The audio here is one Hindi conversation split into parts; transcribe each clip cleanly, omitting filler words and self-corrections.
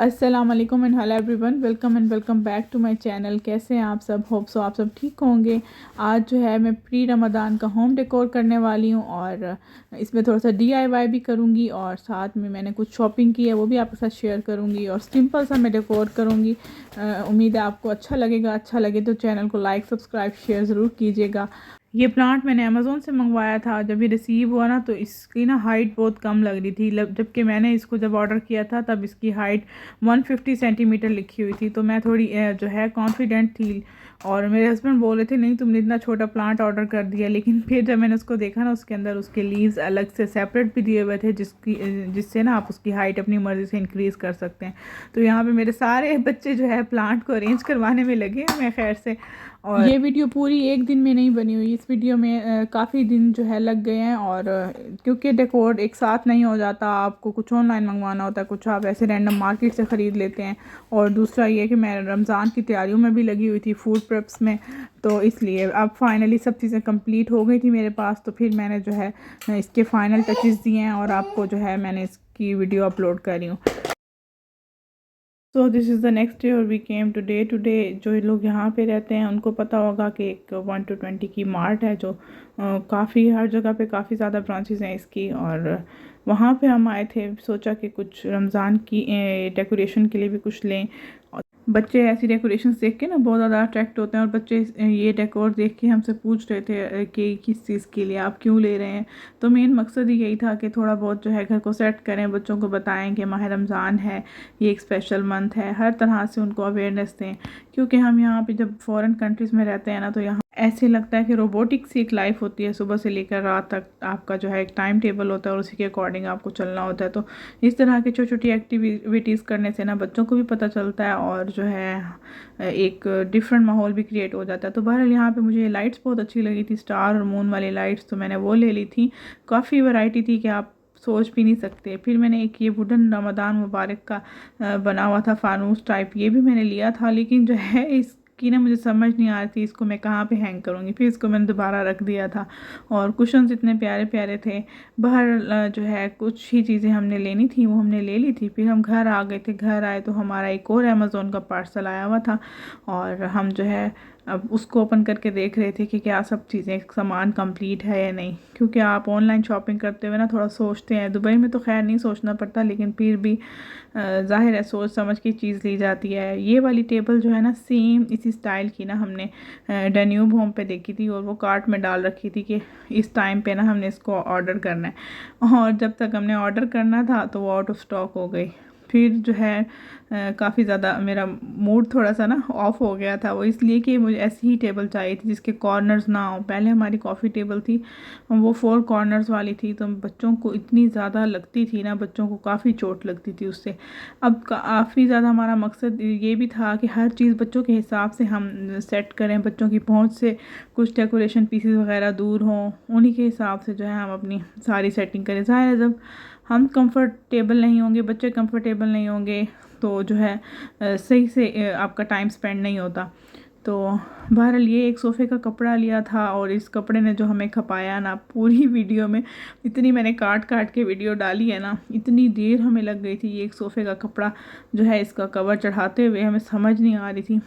अस्सलाम वालेकुम and hello everyone, welcome back to my channel. कैसे हैं आप सब? होप सो आप सब ठीक होंगे। आज जो है मैं प्री रमज़ान का होम डेकोर करने वाली हूँ और इसमें थोड़ा सा DIY भी करूँगी और साथ में मैंने कुछ शॉपिंग की है वो भी आपके साथ शेयर करूँगी और सिंपल सा मैं डेकोर करूँगी। उम्मीद है आपको अच्छा लगेगा। अच्छा लगे तो चैनल को लाइक सब्सक्राइब शेयर ज़रूर कीजिएगा। ये प्लांट मैंने अमेज़ोन से मंगवाया था। जब ये रिसीव हुआ ना तो इसकी ना हाइट बहुत कम लग रही थी, जबकि मैंने इसको जब ऑर्डर किया था तब इसकी हाइट 150 सेंटीमीटर लिखी हुई थी। तो मैं थोड़ी जो है कॉन्फिडेंट थी और मेरे हस्बैंड बोल रहे थे नहीं तुमने इतना छोटा प्लांट ऑर्डर कर दिया। लेकिन फिर जब मैंने उसको देखा ना उसके अंदर उसके लीव्स अलग से सेपरेट भी दिए हुए थे जिससे ना आप उसकी हाइट अपनी मर्ज़ी से इंक्रीज़ कर सकते हैं। तो यहाँ पे मेरे सारे बच्चे जो है प्लांट को अरेंज करवाने में लगे हैं। मैं खैर से और ये वीडियो पूरी एक दिन में नहीं बनी हुई, इस वीडियो में काफ़ी दिन जो है लग गए हैं। और क्योंकि डेकोर एक साथ नहीं हो जाता, आपको कुछ ऑनलाइन मंगवाना होता है, कुछ आप ऐसे रैंडम मार्केट से ख़रीद लेते हैं। और दूसरा ये कि मैं रमज़ान की तैयारियों में भी लगी हुई थी, फूड प्रेप्स में। तो इसलिए अब फाइनली सब चीज़ें कंप्लीट हो गई थी मेरे पास। तो फिर मैंने जो है इसके फ़ाइनल टचेस दिए हैं और आपको जो है मैंने इसकी वीडियो अपलोड करी हूँ। So this is the next day और वी केम टुडे। जो लोग यहाँ पे रहते हैं उनको पता होगा कि एक 1 to 20 की मार्ट है जो काफ़ी हर जगह पे काफ़ी ज़्यादा ब्रांचेस हैं इसकी। और वहाँ पे हम आए थे, सोचा कि कुछ रमज़ान की डेकोरेशन के लिए भी कुछ लें। बच्चे ऐसी डेकोरेशंस देख के ना बहुत ज़्यादा अट्रैक्ट होते हैं और बच्चे ये डेकोर देख के हमसे पूछ रहे थे कि किस चीज़ के लिए आप क्यों ले रहे हैं। तो मेन मकसद ही यही था कि थोड़ा बहुत जो है घर को सेट करें, बच्चों को बताएं कि माह रमज़ान है, ये एक स्पेशल मंथ है, हर तरह से उनको अवेयरनेस दें। क्योंकि हम यहाँ पे जब फॉरेन कंट्रीज़ में रहते हैं ना तो यहाँ ऐसे लगता है कि रोबोटिक सी एक लाइफ होती है, सुबह से लेकर रात तक आपका जो है एक टाइम टेबल होता है और उसी के अकॉर्डिंग आपको चलना होता है। तो इस तरह की छोटी छोटी एक्टिविटीज़ करने से ना बच्चों को भी पता चलता है और जो है एक डिफरेंट माहौल भी क्रिएट हो जाता है। तो बहरहाल यहाँ पे मुझे लाइट्स बहुत अच्छी लगी थी, स्टार और मून वाली लाइट्स, तो मैंने वो ले ली थी। काफ़ी वैरायटी थी कि आप सोच भी नहीं सकते। फिर मैंने एक ये वुडन रमदान मुबारक का बना हुआ था फानूस टाइप, ये भी मैंने लिया था। लेकिन जो है इसकी ना मुझे समझ नहीं आ रही थी इसको मैं कहाँ पे हैंग करूँगी। फिर इसको मैंने दोबारा रख दिया था। और कुशन्स इतने प्यारे प्यारे थे। बाहर जो है कुछ ही चीज़ें हमने लेनी थी वो हमने ले ली थी। फिर हम घर आ गए थे। घर आए तो हमारा एक और अमेज़ोन का पार्सल आया हुआ था और हम जो है अब उसको ओपन करके देख रहे थे कि क्या सब चीज़ें सामान कंप्लीट है या नहीं। क्योंकि आप ऑनलाइन शॉपिंग करते हुए ना थोड़ा सोचते हैं, दुबई में तो खैर नहीं सोचना पड़ता, लेकिन फिर भी ज़ाहिर है सोच समझ के चीज़ ली जाती है। ये वाली टेबल जो है ना सेम इसी स्टाइल की ना हमने डेन्यूब होम पे देखी थी और वो कार्ट में डाल रखी थी कि इस टाइम पे ना हमने इसको ऑर्डर करना है। और जब तक हमने ऑर्डर करना था तो वो आउट ऑफ स्टॉक हो गई। फिर जो है काफ़ी ज़्यादा मेरा मूड थोड़ा सा ना ऑफ हो गया था। वो इसलिए कि मुझे ऐसी ही टेबल चाहिए थी जिसके कॉर्नर्स ना हो। पहले हमारी कॉफ़ी टेबल थी वो 4 कॉर्नर्स वाली थी, तो बच्चों को इतनी ज़्यादा लगती थी ना, बच्चों को काफ़ी चोट लगती थी उससे। अब काफ़ी ज़्यादा हमारा मकसद ये भी था कि हर चीज़ बच्चों के हिसाब से हम सेट करें, बच्चों की पहुंच से कुछ डेकोरेशन पीसेस वगैरह दूर हों, उन्हीं के हिसाब से जो है हम अपनी सारी सेटिंग करें। ज़ाहिर है जब हम कंफर्टेबल नहीं होंगे, बच्चे कंफर्टेबल नहीं होंगे तो जो है सही से आपका टाइम स्पेंड नहीं होता। तो बहरहाल ये एक सोफ़े का कपड़ा लिया था और इस कपड़े ने जो हमें खपाया ना, पूरी वीडियो में इतनी मैंने काट काट के वीडियो डाली है ना, इतनी देर हमें लग गई थी। ये एक सोफ़े का कपड़ा जो है इसका कवर चढ़ाते हुए हमें समझ नहीं आ रही थी।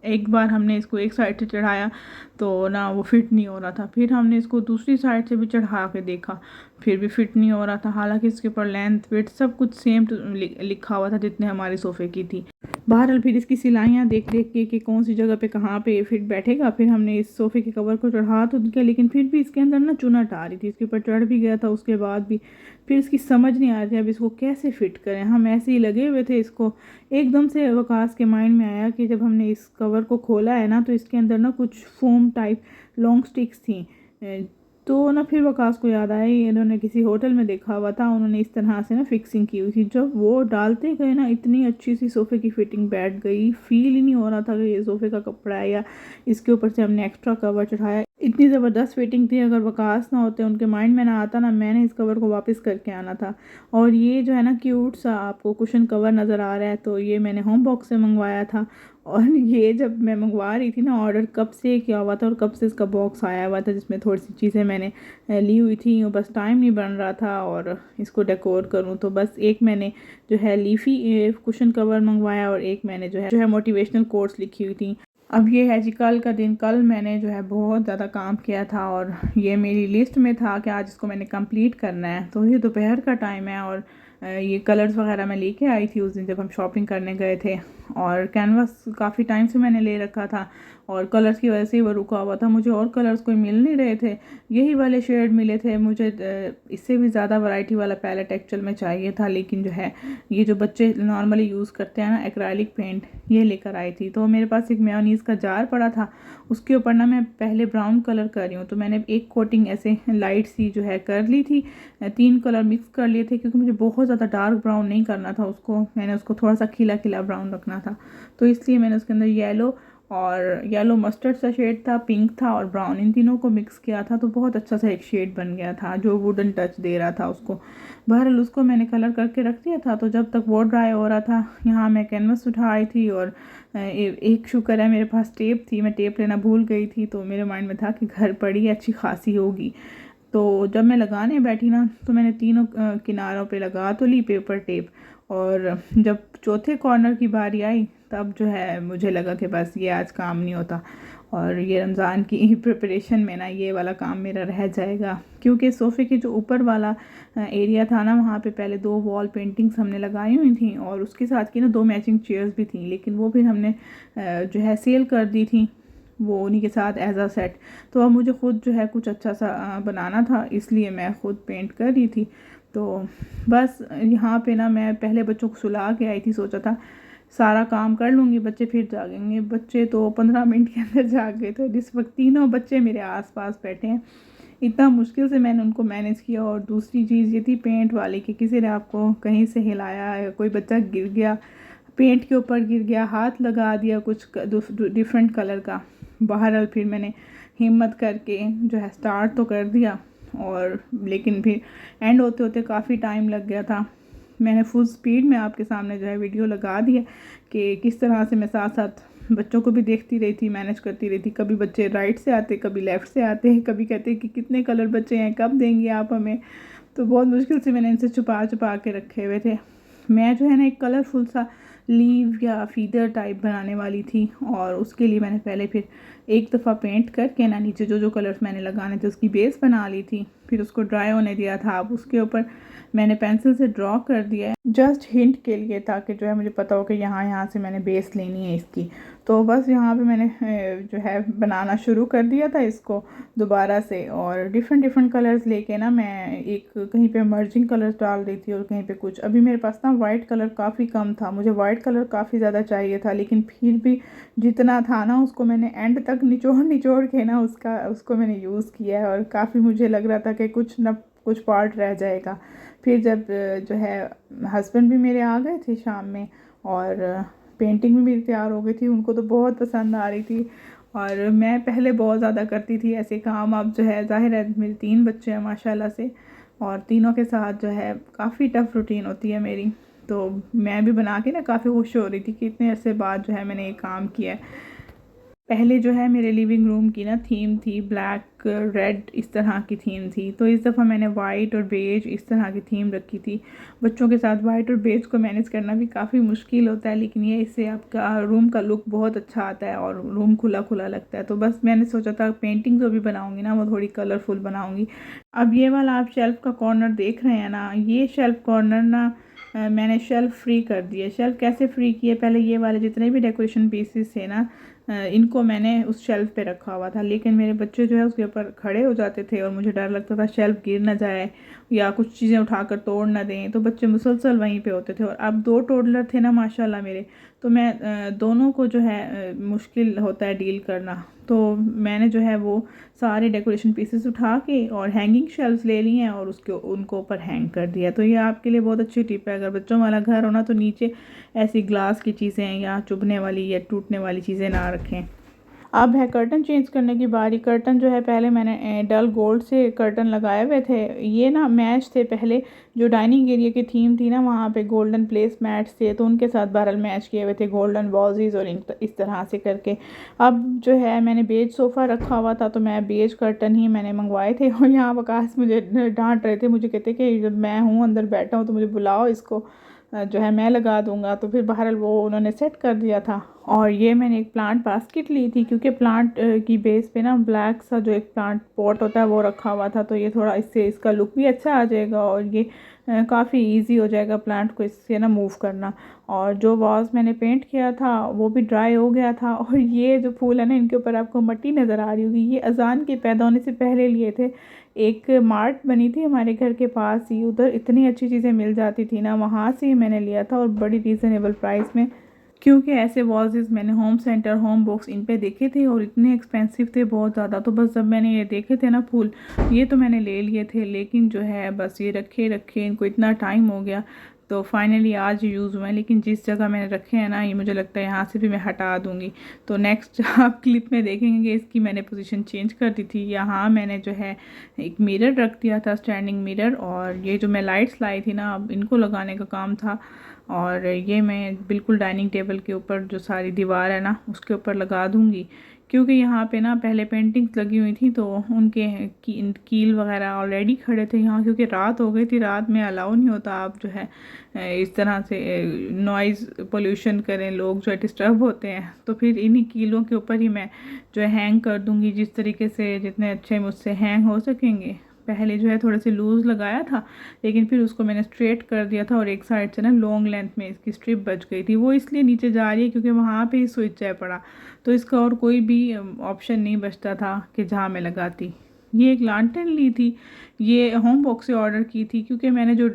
एक बार हमने इसको एक साइड से चढ़ाया तो ना वो फिट नहीं हो रहा था, फिर हमने इसको दूसरी साइड से भी चढ़ा के देखा, फिर भी फिट नहीं हो रहा था। हालांकि इसके ऊपर लेंथ वेट सब कुछ सेम लिखा हुआ था जितने हमारे सोफ़े की थी। बहरहाल फिर इसकी सिलाइयाँ देख देख के कि कौन सी जगह पे कहाँ पे फिट बैठेगा, फिर हमने इस सोफ़े के कवर को चढ़ा तो दिया, लेकिन फिर भी इसके अंदर ना चुनट आ रही थी। इसके ऊपर चढ़ भी गया था उसके बाद भी फिर इसकी समझ नहीं आ रही थी अब इसको कैसे फ़िट करें। हम ऐसे ही लगे हुए थे। इसको एकदम से वकास के माइंड में आया कि जब हमने इस कवर को खोला है ना तो इसके अंदर ना कुछ फोम टाइप लॉन्ग स्टिक्स थी। तो ना फिर वकास को याद आया इन्होंने किसी होटल में देखा हुआ था, उन्होंने इस तरह से ना फिक्सिंग की हुई थी। जब वो डालते गए ना इतनी अच्छी सी सोफ़े की फिटिंग बैठ गई, फील ही नहीं हो रहा था कि ये सोफ़े का कपड़ा है या इसके ऊपर से हमने एक्स्ट्रा कवर चढ़ाया। इतनी ज़बरदस्त फिटिंग थी, अगर वकास ना होते, उनके माइंड में ना आता ना मैंने इस कवर को वापस करके आना था। और ये जो है ना क्यूट सा आपको कुशन कवर नज़र आ रहा है, तो ये मैंने होम बॉक्स से मंगवाया था और ये जब मैं मंगवा रही थी ना, ऑर्डर कब से किया हुआ था और कब से इसका बॉक्स आया हुआ था, जिसमें थोड़ी सी चीज़ें मैंने ली हुई थी, बस टाइम नहीं बन रहा था और इसको डेकोर करूं। तो बस एक मैंने जो है लीफ़ी कुशन कवर मंगवाया और एक मैंने जो है मोटिवेशनल कोट्स लिखी हुई थी। अब ये है जी कल का दिन। कल मैंने जो है बहुत ज़्यादा काम किया था और ये मेरी लिस्ट में था कि आज इसको मैंने कंप्लीट करना है। तो ये दोपहर का टाइम है और ये कलर्स वगैरह मैं लेके आई थी उस दिन जब हम शॉपिंग करने गए थे, और कैनवास काफ़ी टाइम से मैंने ले रखा था और कलर्स की वजह से ही वो रुका हुआ था। मुझे और कलर्स कोई मिल नहीं रहे थे, यही वाले शेड मिले थे मुझे। इससे भी ज़्यादा वैरायटी वाला पैलेट एक्चुअल में चाहिए था, लेकिन जो है ये जो बच्चे नॉर्मली यूज़ करते हैं ना एक्रेलिक पेंट, ये लेकर आई थी। तो मेरे पास एक मेयोनीज़ का जार पड़ा था, उसके ऊपर ना मैं पहले ब्राउन कलर कर रही हूँ। तो मैंने एक कोटिंग ऐसे लाइट सी जो है कर ली थी, 3 कलर मिक्स कर लिए थे क्योंकि मुझे बहुत ज़्यादा डार्क ब्राउन नहीं करना था उसको, मैंने उसको थोड़ा सा खिला खिला ब्राउन रखना था। तो इसलिए मैंने उसके अंदर येलो मस्टर्ड सा शेड था, पिंक था और ब्राउन, इन तीनों को मिक्स किया था। तो बहुत अच्छा सा एक शेड बन गया था जो वुडन टच दे रहा था उसको। बहरहाल उसको मैंने कलर करके रख दिया था। तो जब तक वो ड्राई हो रहा था, यहाँ मैं कैनवस उठा आई थी और एक शुक्र है मेरे पास टेप थी, मैं टेप लेना भूल गई थी। तो मेरे माइंड में था कि घर पड़ी अच्छी खासी होगी। तो जब मैं लगाने बैठी ना, तो मैंने तीनों किनारों पे लगा तो ली पेपर टेप, और जब चौथे कॉर्नर की बारी आई तब जो है मुझे लगा कि बस ये आज काम नहीं होता और ये रमज़ान की प्रिपरेशन में ना ये वाला काम मेरा रह जाएगा। क्योंकि सोफ़े के जो ऊपर वाला एरिया था ना, वहाँ पे पहले 2 वॉल पेंटिंग्स हमने लगाई हुई थी और उसके साथ की ना 2 मैचिंग चेयर्स भी थी, लेकिन वो भी हमने जो है सेल कर दी थी वो उन्हीं के साथ एज अ सेट। तो अब मुझे ख़ुद जो है कुछ अच्छा सा बनाना था, इसलिए मैं ख़ुद पेंट कर रही थी। तो बस यहाँ पे ना मैं पहले बच्चों को सुला के आई थी, सोचा था सारा काम कर लूँगी, बच्चे फिर जागेंगे। बच्चे तो 15 मिनट के अंदर जाग गए। तो जिस वक्त तीनों बच्चे मेरे आसपास बैठे हैं, इतना मुश्किल से मैंने उनको मैनेज किया। और दूसरी चीज़ ये थी पेंट वाली कि किसी ने आपको कहीं से हिलाया है, कोई बच्चा गिर गया, पेंट के ऊपर गिर गया, हाथ लगा दिया कुछ डिफरेंट कलर का। बहरहाल फिर मैंने हिम्मत करके जो है स्टार्ट तो कर दिया, और लेकिन फिर एंड होते होते काफ़ी टाइम लग गया था। मैंने फुल स्पीड में आपके सामने जो है वीडियो लगा दी है कि किस तरह से मैं साथ साथ बच्चों को भी देखती रही थी, मैनेज करती रही थी। कभी बच्चे राइट से आते, कभी लेफ़्ट से आते, कभी कहते कि कितने कलर बच्चे हैं, कब देंगे आप हमें। तो बहुत मुश्किल से मैंने इनसे छुपा छुपा के रखे हुए थे। मैं जो है ना एक कलरफुल सा लीव या फीदर टाइप बनाने वाली थी, और उसके लिए मैंने पहले फिर एक दफ़ा पेंट करके ना नीचे जो जो कलर्स मैंने लगाने थे उसकी बेस बना ली थी, फिर उसको ड्राई होने दिया था। अब उसके ऊपर मैंने पेंसिल से ड्रॉ कर दिया है, जस्ट हिंट के लिए, ताकि जो है मुझे पता हो कि यहाँ से मैंने बेस लेनी है इसकी। तो बस यहाँ पे मैंने जो है बनाना शुरू कर दिया था इसको दोबारा से, और डिफरेंट कलर्स लेके ना मैं एक कहीं पे मर्जिंग कलर्स डाल रही थी और कहीं पे कुछ। अभी मेरे पास ना वाइट कलर काफ़ी कम था, मुझे वाइट कलर काफ़ी ज़्यादा चाहिए था, लेकिन फिर भी जितना था ना उसको मैंने एंड तक निचोड़ के ना उसको मैंने यूज़ किया है। और काफ़ी मुझे लग रहा था कि कुछ पार्ट रह जाएगा। फिर जब जो है हस्बैंड भी मेरे आ गए थे शाम में, और पेंटिंग भी मेरी तैयार हो गई थी, उनको तो बहुत पसंद आ रही थी। और मैं पहले बहुत ज़्यादा करती थी ऐसे काम। अब जो है ज़ाहिर है मेरे 3 बच्चे हैं माशाल्लाह से, और तीनों के साथ जो है काफ़ी टफ़ रूटीन होती है मेरी। तो मैं भी बना के ना काफ़ी खुश हो रही थी कि इतने अरसे बाद जो है मैंने ये काम किया है। पहले जो है मेरे लिविंग रूम की ना थीम थी ब्लैक रेड, इस तरह की थीम थी। तो इस दफ़ा मैंने वाइट और बेज इस तरह की थीम रखी थी। बच्चों के साथ वाइट और बेज को मैनेज करना भी काफ़ी मुश्किल होता है, लेकिन ये इससे आपका रूम का लुक बहुत अच्छा आता है और रूम खुला खुला लगता है। तो बस मैंने सोचा था पेंटिंग जो भी बनाऊँगी ना वो थोड़ी कलरफुल बनाऊँगी। अब ये वाला आप शेल्फ़ का कॉर्नर देख रहे हैं ना, ये शेल्फ़ कॉर्नर ना मैंने शेल्फ़ फ्री कर दिया। शेल्फ़ कैसे फ्री किए, पहले ये वाले जितने भी डेकोरेशन पीसेस थे ना, इनको मैंने उस शेल्फ़ पे रखा हुआ था, लेकिन मेरे बच्चे जो है उसके ऊपर खड़े हो जाते थे और मुझे डर लगता था शेल्फ़ गिर ना जाए या कुछ चीज़ें उठाकर तोड़ ना दें। तो बच्चे मुसलसल वहीं पे होते थे, और अब 2 टोडलर थे ना माशाल्लाह मेरे, तो मैं दोनों को जो है मुश्किल होता है डील करना। तो मैंने जो है वो सारे डेकोरेशन पीसेस उठा के और हैंगिंग शेल्फ्स ले लिए हैं और उनको ऊपर हैंग कर दिया। तो ये आपके लिए बहुत अच्छी टिप है, अगर बच्चों वाला घर हो ना तो नीचे ऐसी ग्लास की चीज़ें या चुभने वाली या टूटने वाली चीज़ें ना रखें। अब है कर्टन चेंज करने की बारी। कर्टन जो है पहले मैंने डल गोल्ड से कर्टन लगाए हुए थे, ये ना मैच थे पहले, जो डाइनिंग एरिया की थीम थी ना वहाँ पे गोल्डन प्लेस मैट्स थे तो उनके साथ बहरहाल मैच किए हुए थे गोल्डन वॉजीज और इस तरह से करके। अब जो है मैंने बेज सोफ़ा रखा हुआ था तो मैं बेज कर्टन ही मैंने मंगवाए थे और यहाँ वकास मुझे डांट रहे थे, मुझे कहते कि जब मैं हूँ अंदर बैठा हूँ तो मुझे बुलाओ, इसको जो है मैं लगा दूंगा। तो फिर बहरहाल वो उन्होंने सेट कर दिया था। और ये मैंने एक प्लांट बास्केट ली थी क्योंकि प्लांट की बेस पे ना ब्लैक सा जो एक प्लांट पॉट होता है वो रखा हुआ था, तो ये थोड़ा इससे इसका लुक भी अच्छा आ जाएगा और ये काफ़ी इजी हो जाएगा प्लांट को इससे ना मूव करना। और जो वाज मैंने पेंट किया था वो भी ड्राई हो गया था। और ये जो फूल है ना इनके ऊपर आपको मट्टी नज़र आ रही होगी, ये अजान के पैदा होने से पहले लिए थे। एक मार्ट बनी थी हमारे घर के पास ही, उधर इतनी अच्छी चीज़ें मिल जाती थी ना, वहाँ से ही मैंने लिया था और बड़ी रीज़नेबल प्राइस में। क्योंकि ऐसे वॉजेस मैंने home centre home box in पे देखे थे और इतने एक्सपेंसिव थे बहुत ज़्यादा। तो बस जब मैंने ये देखे थे ना फूल, ये तो मैंने ले लिए थे, लेकिन जो है बस ये रखे रखे इनको इतना टाइम हो गया तो फाइनली आज यूज़ हुए हैं। लेकिन जिस जगह मैंने रखे हैं ना ये मुझे लगता है यहाँ से भी मैं हटा दूँगी। तो नेक्स्ट आप क्लिप में देखेंगे कि इसकी मैंने पोजीशन चेंज कर दी थी। यहाँ मैंने जो है एक मिरर रख दिया था, स्टैंडिंग मिरर, और ये जो मैं लाइट्स लाई थी ना अब इनको लगाने का काम था। और ये मैं बिल्कुल डाइनिंग टेबल के ऊपर जो सारी दीवार है ना उसके ऊपर लगा दूँगी, क्योंकि यहाँ पे ना पहले पेंटिंग्स लगी हुई थी तो उनके कील वगैरह ऑलरेडी खड़े थे यहाँ, क्योंकि रात हो गई थी, रात में अलाउ नहीं होता आप जो है इस तरह से नॉइज़ पोल्यूशन करें, लोग जो है डिस्टर्ब होते हैं। तो फिर इन्हीं कीलों के ऊपर ही मैं जो है हैंग कर दूँगी जिस तरीके से जितने अच्छे मुझसे हैंग हो सकेंगे। पहले जो है थोड़े से लूज़ लगाया था लेकिन फिर उसको मैंने स्ट्रेट कर दिया था और एक साइड से ना लॉन्ग लेंथ में इसकी स्ट्रिप बच गई थी, वो इसलिए नीचे जा रही है क्योंकि वहाँ पे ही स्विच है पड़ा, तो इसका और कोई भी ऑप्शन नहीं बचता था कि जहाँ मैं लगाती। ये एक लांटेन ली थी, ये होम बॉक्स से ऑर्डर की थी क्योंकि मैंने जो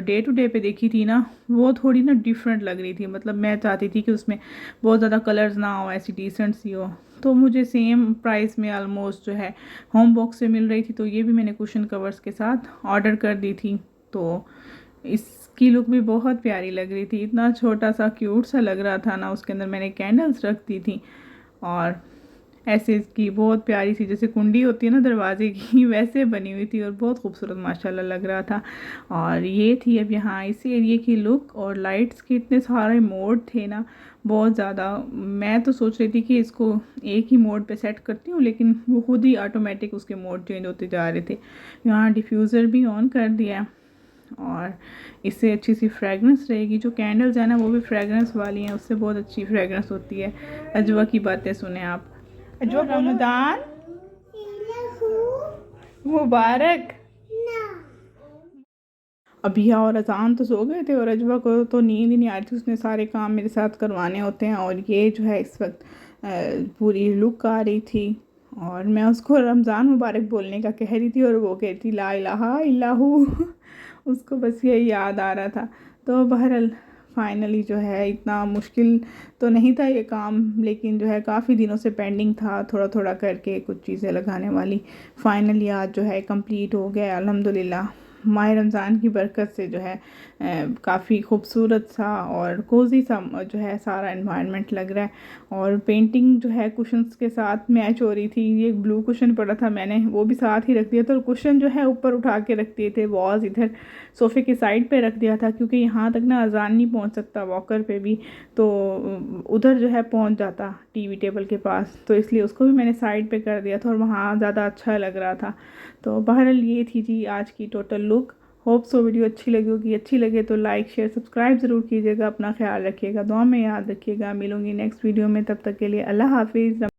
डे टू डे पे देखी थी ना वो थोड़ी ना डिफरेंट लग रही थी, मतलब मैं चाहती थी कि उसमें बहुत ज़्यादा कलर्स ना हो, ऐसी डिसेंट सी हो। तो मुझे सेम प्राइस में ऑलमोस्ट जो है होम बॉक्स से मिल रही थी, तो ये भी मैंने कुशन कवर्स के साथ ऑर्डर कर दी थी। तो इसकी लुक भी बहुत प्यारी लग रही थी, इतना छोटा सा क्यूट सा लग रहा था ना, उसके अंदर मैंने कैंडल्स रख दी थी और ऐसे इसकी बहुत प्यारी सी जैसे कुंडी होती है ना दरवाजे की वैसे बनी हुई थी और बहुत खूबसूरत माशाल्लाह लग रहा था। और ये थी अब यहाँ इस एरिया की लुक, और लाइट्स के इतने सारे मोड थे ना बहुत ज़्यादा। मैं तो सोच रही थी कि इसको एक ही मोड पे सेट करती हूँ लेकिन वो खुद ही ऑटोमेटिक उसके मोड चेंज होते जा रहे थे। यहाँ डिफ्यूज़र भी ऑन कर दिया और इससे अच्छी सी फ्रेगरेंस रहेगी। जो कैंडल्स है ना वो भी फ्रेगरेंस वाली हैं, उससे बहुत अच्छी फ्रेगरेंस होती है। अजवा की बातें सुने आप। अजवा रमज़ान मुबारक। अभिया और अजान तो सो गए थे और अजवा को तो नींद ही नहीं आ रही थी, उसने सारे काम मेरे साथ करवाने होते हैं। और ये जो है इस वक्त पूरी लुक आ रही थी और मैं उसको रमज़ान मुबारक बोलने का कह रही थी और वो कह रही थी ला इलाहा इल्लल्लाहु उसको बस यही याद आ रहा था। तो बहरहाल फाइनली जो है इतना मुश्किल तो नहीं था ये काम, लेकिन जो है काफ़ी दिनों से पेंडिंग था थोड़ा थोड़ा करके कुछ चीज़ें लगाने वाली। फाइनली आज जो है कंप्लीट हो गया अल्हम्दुलिल्लाह। माह रमज़ान की बरकत से जो है काफ़ी खूबसूरत सा और कोज़ी सा जो है सारा एनवायरनमेंट लग रहा है। और पेंटिंग जो है कुशन्स के साथ मैच हो रही थी। ये एक ब्लू कुशन पड़ा था, मैंने वो भी साथ ही रख दिया था और कुशन जो है ऊपर उठा के रख दिए थे, वॉज इधर सोफ़े के साइड पे रख दिया था क्योंकि यहाँ तक ना अजान नहीं पहुँच सकता वॉकर पे भी, तो उधर जो है पहुँच जाता टीवी टेबल के पास, तो इसलिए उसको भी मैंने साइड पे कर दिया था और वहाँ ज़्यादा अच्छा लग रहा था। तो बहरहाल ये थी जी आज की total look. Hope so video अच्छी लगी होगी, अच्छी लगे तो लाइक शेयर सब्सक्राइब ज़रूर कीजिएगा, अपना ख्याल रखिएगा, दुआ में याद रखिएगा। मिलूंगी नेक्स्ट वीडियो में, तब तक के लिए अल्लाह हाफिज़।